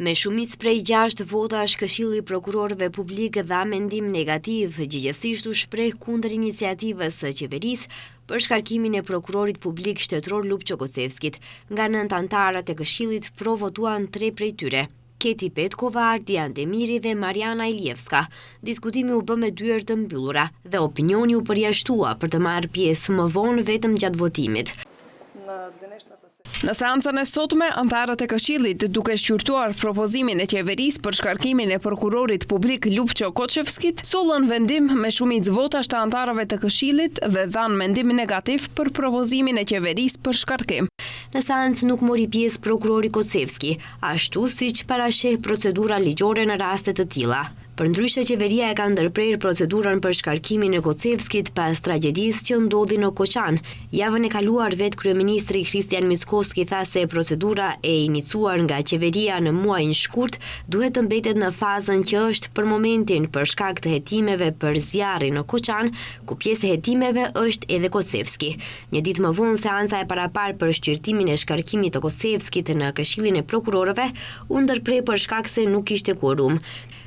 Me shumicë prej 6 votash, Këshilli i Prokurorëve Publik dha mendim negativ, gjithsesi u shpreh kundër iniciativës së qeverisë për shkarkimin e prokurorit publik shtetëror Lupço Kocevskit. Nga 9 anëtarët e Këshillit provotuan 3 prej tyre. Keti Petkova, Ardian Demiri dhe Mariana Ilievska. Diskutimi u bë me dyer të mbyllura dhe opinioni u përjashtua për të marrë pjesë më vonë vetëm gjatë votimit. Në seancën e sotme, anëtarët e Këshillit, duke shqyrtuar propozimin e qeverisë për shkarkimin e prokurorit publik Lupço Kocevskit, sollën vendim me shumicë votash të anëtarëve të Këshillit dhe dhanë mendim negativ për propozimin e qeverisë për shkarkim. Në seancë nuk mori pjesë prokurori Kocevski, ashtu siç parasheh procedura ligjore në raste të tilla. Përndryshe, qeveria e ka ndërprer procedurën për shkarkimin e Kocevskit pas tragjedisë që ndodhi në Koçan. Javën e kaluar vetë kryeministri Kristian Mickoski tha se procedura e iniciuar nga qeveria në muajin shkurt duhet të mbetet në fazën që është për momentin për shkak të hetimeve për zjarrin në Koçan, ku pjesë e hetimeve është edhe Kocevski. Një ditë më vonë, seanca e parapar për shqyrtimin e shkarkimit të Kocevskit në Këshillin e Prokurorëve u ndërprer për shkak se nuk kishte quorum.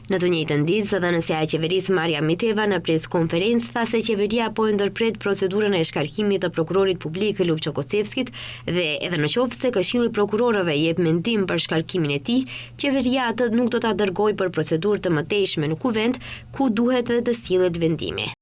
Në të njëjtën ditë, zëdhënësja e qeverisë Marja Miteva në preskonferencë tha se qeveria po e ndërpret procedurën e shkarkimit të prokurorit publik Lupço Kocevskit dhe edhe në qoftë se Këshilli i Prokurorëve jep mendim për shkarkimin e tij, qeveria atë nuk do ta dërgojë për procedurë të mëtejshme në kuvent, ku duhet edhe të sillet vendimi.